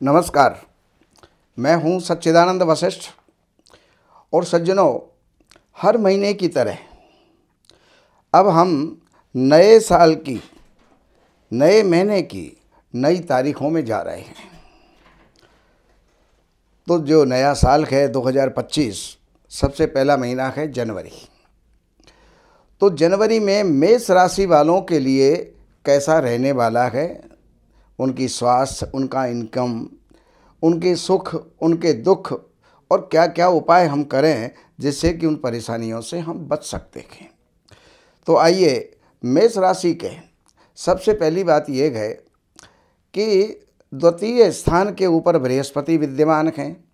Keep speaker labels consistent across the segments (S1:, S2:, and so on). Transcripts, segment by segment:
S1: नमस्कार। मैं हूं सच्चिदानंद वशिष्ठ। और सज्जनों, हर महीने की तरह अब हम नए साल की, नए महीने की नई तारीखों में जा रहे हैं। तो जो नया साल है 2025, सबसे पहला महीना है जनवरी। तो जनवरी में मेष राशि वालों के लिए कैसा रहने वाला है, उनकी स्वास्थ्य, उनका इनकम, उनके सुख, उनके दुख, और क्या क्या उपाय हम करें जिससे कि उन परेशानियों से हम बच सकते हैं। तो आइए, मेष राशि के सबसे पहली बात यह है कि द्वितीय स्थान के ऊपर बृहस्पति विद्यमान हैं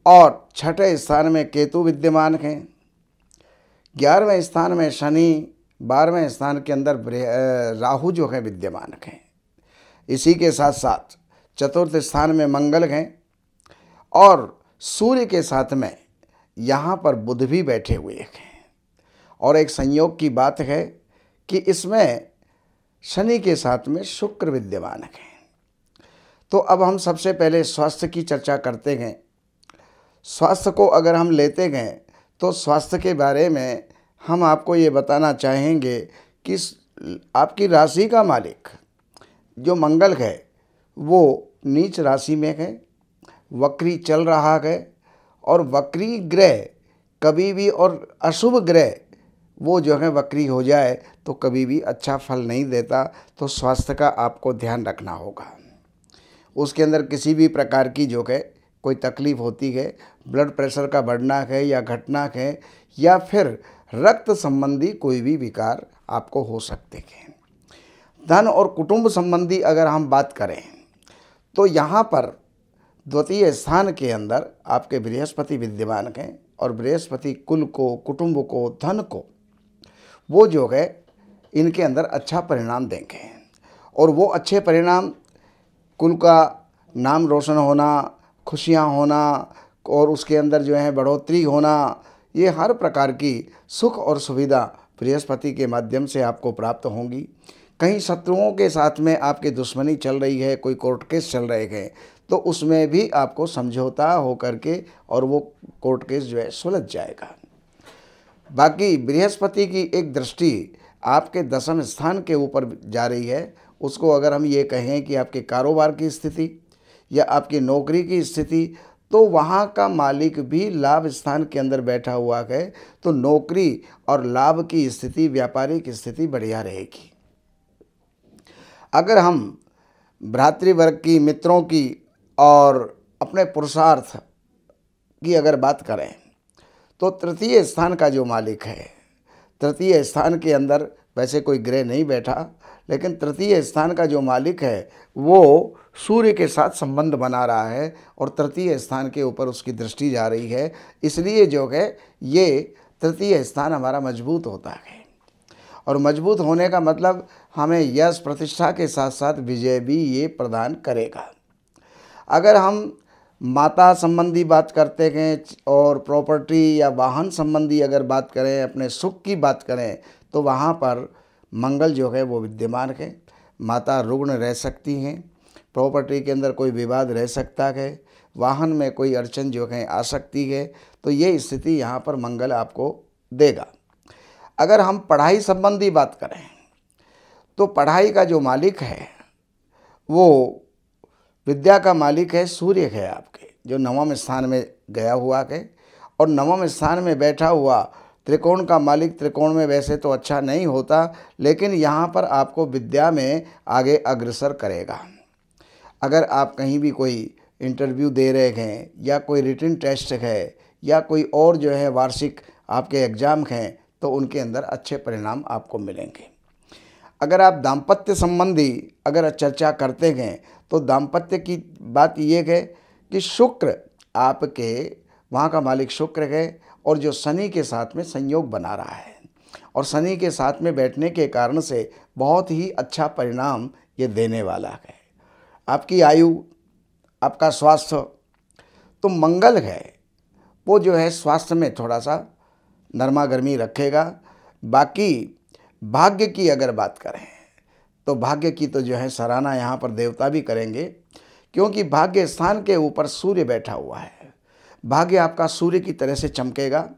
S1: और छठे स्थान में केतु विद्यमान हैं। 11वें स्थान में शनि, 12वें स्थान के अंदर राहु जो है विद्यमान हैं। इसी के साथ साथ चतुर्थ स्थान में मंगल हैं और सूर्य के साथ में यहाँ पर बुध भी बैठे हुए हैं। और एक संयोग की बात है कि इसमें शनि के साथ में शुक्र विद्यमान है। तो अब हम सबसे पहले स्वास्थ्य की चर्चा करते हैं। स्वास्थ्य को अगर हम लेते हैं तो स्वास्थ्य के बारे में हम आपको ये बताना चाहेंगे कि आपकी राशि का मालिक जो मंगल है वो नीच राशि में है, वक्री चल रहा है। और वक्री ग्रह कभी भी, और अशुभ ग्रह वो जो है वक्री हो जाए तो कभी भी अच्छा फल नहीं देता। तो स्वास्थ्य का आपको ध्यान रखना होगा। उसके अंदर किसी भी प्रकार की जो है कोई तकलीफ़ होती है, ब्लड प्रेशर का बढ़ना है या घटना है, या फिर रक्त संबंधी कोई भी विकार आपको हो सकते हैं। धन और कुटुंब संबंधी अगर हम बात करें तो यहाँ पर द्वितीय स्थान के अंदर आपके बृहस्पति विद्यमान हैं और बृहस्पति कुल को, कुटुंब को, धन को, वो जो है इनके अंदर अच्छा परिणाम देंगे। और वो अच्छे परिणाम कुल का नाम रोशन होना, खुशियाँ होना, और उसके अंदर जो है बढ़ोतरी होना, ये हर प्रकार की सुख और सुविधा बृहस्पति के माध्यम से आपको प्राप्त होंगी। कहीं शत्रुओं के साथ में आपकी दुश्मनी चल रही है, कोई कोर्ट केस चल रहे हैं, तो उसमें भी आपको समझौता हो करके और वो कोर्ट केस जो है सुलझ जाएगा। बाकी बृहस्पति की एक दृष्टि आपके दशम स्थान के ऊपर जा रही है। उसको अगर हम ये कहें कि आपके कारोबार की स्थिति या आपकी नौकरी की स्थिति, तो वहाँ का मालिक भी लाभ स्थान के अंदर बैठा हुआ है। तो नौकरी और लाभ की स्थिति, व्यापारिक स्थिति बढ़िया रहेगी। अगर हम भ्रातृवर्ग की, मित्रों की और अपने पुरुषार्थ की अगर बात करें तो तृतीय स्थान का जो मालिक है, तृतीय स्थान के अंदर वैसे कोई ग्रह नहीं बैठा, लेकिन तृतीय स्थान का जो मालिक है वो सूर्य के साथ संबंध बना रहा है और तृतीय स्थान के ऊपर उसकी दृष्टि जा रही है। इसलिए जो है ये तृतीय स्थान हमारा मजबूत होता है। और मजबूत होने का मतलब हमें यश, प्रतिष्ठा के साथ साथ विजय भी ये प्रदान करेगा। अगर हम माता संबंधी बात करते हैं और प्रॉपर्टी या वाहन संबंधी अगर बात करें, अपने सुख की बात करें, तो वहाँ पर मंगल जो है वो विद्यमान है। माता रुग्ण रह सकती हैं, प्रॉपर्टी के अंदर कोई विवाद रह सकता है, वाहन में कोई अड़चन जो है आ सकती है। तो ये स्थिति यहाँ पर मंगल आपको देगा। अगर हम पढ़ाई संबंधी बात करें तो पढ़ाई का जो मालिक है वो विद्या का मालिक है, सूर्य है आपके, जो नवम स्थान में गया हुआ है। और नवम स्थान में बैठा हुआ त्रिकोण का मालिक, त्रिकोण में वैसे तो अच्छा नहीं होता, लेकिन यहाँ पर आपको विद्या में आगे अग्रसर करेगा। अगर आप कहीं भी कोई इंटरव्यू दे रहे हैं या कोई रिटन टेस्ट है या कोई और जो है वार्षिक आपके एग्ज़ाम हैं, तो उनके अंदर अच्छे परिणाम आपको मिलेंगे। अगर आप दाम्पत्य संबंधी अगर चर्चा करते हैं तो दाम्पत्य की बात ये है कि शुक्र आपके वहाँ का मालिक शुक्र है और जो शनि के साथ में संयोग बना रहा है, और शनि के साथ में बैठने के कारण से बहुत ही अच्छा परिणाम ये देने वाला है। आपकी आयु, आपका स्वास्थ्य, तो मंगल है वो जो है स्वास्थ्य में थोड़ा सा नरमा गर्मी रखेगा। बाकी भाग्य की अगर बात करें तो भाग्य की तो जो है सराहना यहाँ पर देवता भी करेंगे क्योंकि भाग्य स्थान के ऊपर सूर्य बैठा हुआ है। भाग्य आपका सूर्य की तरह से चमकेगा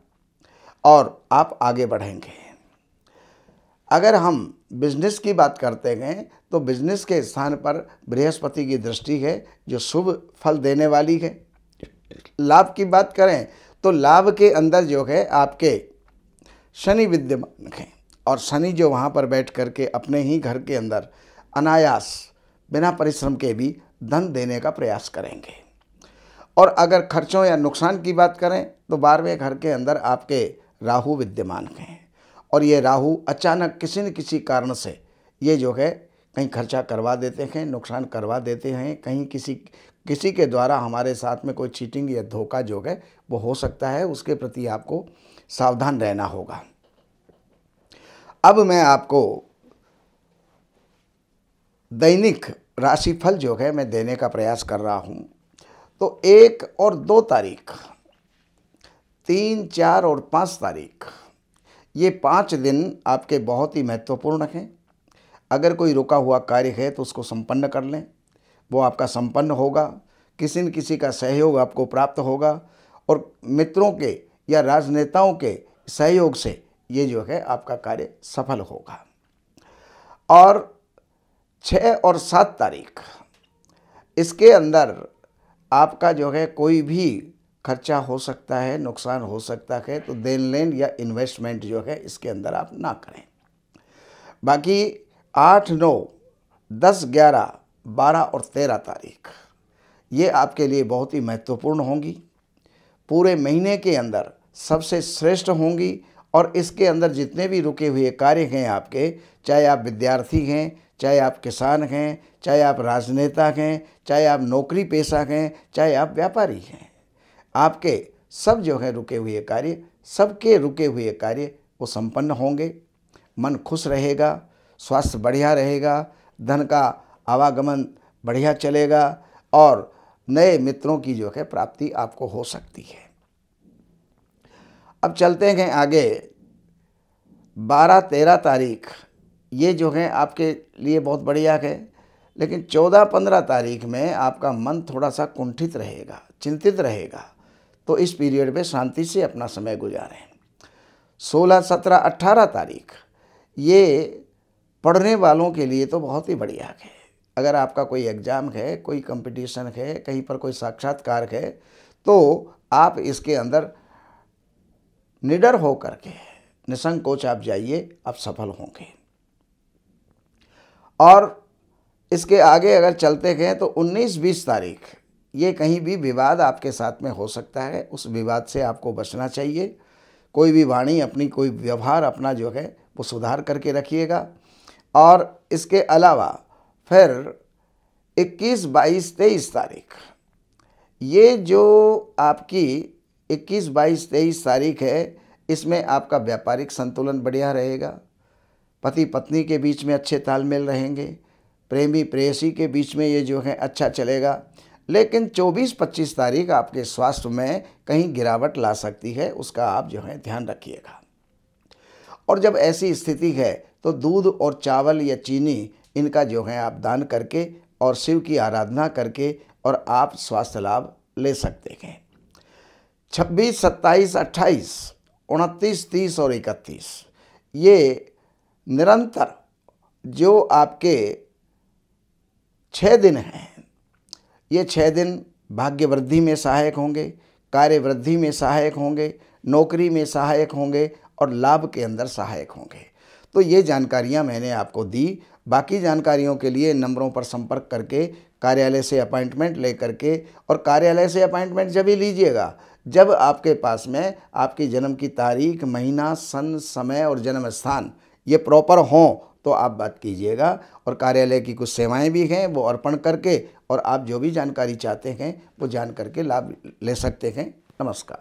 S1: और आप आगे बढ़ेंगे। अगर हम बिजनेस की बात करते हैं तो बिजनेस के स्थान पर बृहस्पति की दृष्टि है जो शुभ फल देने वाली है। लाभ की बात करें तो लाभ के अंदर जो है आपके शनि विद्यमान हैं और शनि जो वहाँ पर बैठ करके अपने ही घर के अंदर अनायास बिना परिश्रम के भी धन देने का प्रयास करेंगे। और अगर खर्चों या नुकसान की बात करें तो 12वें घर के अंदर आपके राहु विद्यमान हैं और ये राहु अचानक किसी न किसी कारण से ये जो है कहीं खर्चा करवा देते हैं, नुकसान करवा देते हैं, कहीं किसी के द्वारा हमारे साथ में कोई चीटिंग या धोखा जो है वो हो सकता है। उसके प्रति आपको सावधान रहना होगा। अब मैं आपको दैनिक राशिफल जो है मैं देने का प्रयास कर रहा हूँ। तो 1 और 2 तारीख, 3, 4 और 5 तारीख, ये 5 दिन आपके बहुत ही महत्वपूर्ण हैं। अगर कोई रुका हुआ कार्य है तो उसको संपन्न कर लें, वो आपका संपन्न होगा। किसी न किसी का सहयोग आपको प्राप्त होगा और मित्रों के या राजनेताओं के सहयोग से ये जो है आपका कार्य सफल होगा। और 6 और 7 तारीख, इसके अंदर आपका जो है कोई भी खर्चा हो सकता है, नुकसान हो सकता है, तो देन लेन या इन्वेस्टमेंट जो है इसके अंदर आप ना करें। बाकी 8, 9, 10, 11, 12 और 13 तारीख ये आपके लिए बहुत ही महत्वपूर्ण होंगी। पूरे महीने के अंदर सबसे श्रेष्ठ होंगी और इसके अंदर जितने भी रुके हुए कार्य हैं आपके, चाहे आप विद्यार्थी हैं, चाहे आप किसान हैं, चाहे आप राजनेता हैं, चाहे आप नौकरी पेशा हैं, चाहे आप व्यापारी हैं, आपके सब जो है रुके हुए कार्य, सबके रुके हुए कार्य वो संपन्न होंगे। मन खुश रहेगा, स्वास्थ्य बढ़िया रहेगा, धन का आवागमन बढ़िया चलेगा और नए मित्रों की जो है प्राप्ति आपको हो सकती है। अब चलते हैं आगे। 12, 13 तारीख ये जो है आपके लिए बहुत बढ़िया है, लेकिन 14, 15 तारीख में आपका मन थोड़ा सा कुंठित रहेगा, चिंतित रहेगा, तो इस पीरियड में शांति से अपना समय गुजारें। 16, 17, 18 तारीख ये पढ़ने वालों के लिए तो बहुत ही बढ़िया है। अगर आपका कोई एग्ज़ाम है, कोई कंपटीशन है, कहीं पर कोई साक्षात्कार है, तो आप इसके अंदर निडर हो करके निसंकोच आप जाइए, आप सफल होंगे। और इसके आगे अगर चलते गए तो 19, 20 तारीख ये कहीं भी विवाद आपके साथ में हो सकता है, उस विवाद से आपको बचना चाहिए। कोई भी वाणी अपनी, कोई व्यवहार अपना जो है वो सुधार करके रखिएगा। और इसके अलावा फिर 21, 22, 23 तारीख ये जो आपकी 21, 22, 23 तारीख है, इसमें आपका व्यापारिक संतुलन बढ़िया रहेगा। पति पत्नी के बीच में अच्छे तालमेल रहेंगे, प्रेमी प्रेयसी के बीच में ये जो है अच्छा चलेगा। लेकिन 24, 25 तारीख आपके स्वास्थ्य में कहीं गिरावट ला सकती है, उसका आप जो है ध्यान रखिएगा। और जब ऐसी स्थिति है तो दूध और चावल या चीनी इनका जो है आप दान करके और शिव की आराधना करके और आप स्वास्थ्य लाभ ले सकते हैं। 26, 27, 28, 29, 30 और 31 ये निरंतर जो आपके 6 दिन हैं, ये 6 दिन भाग्य वृद्धि में सहायक होंगे, कार्य वृद्धि में सहायक होंगे, नौकरी में सहायक होंगे और लाभ के अंदर सहायक होंगे। तो ये जानकारियां मैंने आपको दी। बाकी जानकारियों के लिए नंबरों पर संपर्क करके कार्यालय से अपॉइंटमेंट ले करके, और कार्यालय से अपॉइंटमेंट जब ही लीजिएगा जब आपके पास में आपकी जन्म की तारीख, महीना, सन, समय और जन्म स्थान ये प्रॉपर हों तो आप बात कीजिएगा। और कार्यालय की कुछ सेवाएं भी हैं वो अर्पण करके और आप जो भी जानकारी चाहते हैं वो जान करके लाभ ले सकते हैं। नमस्कार।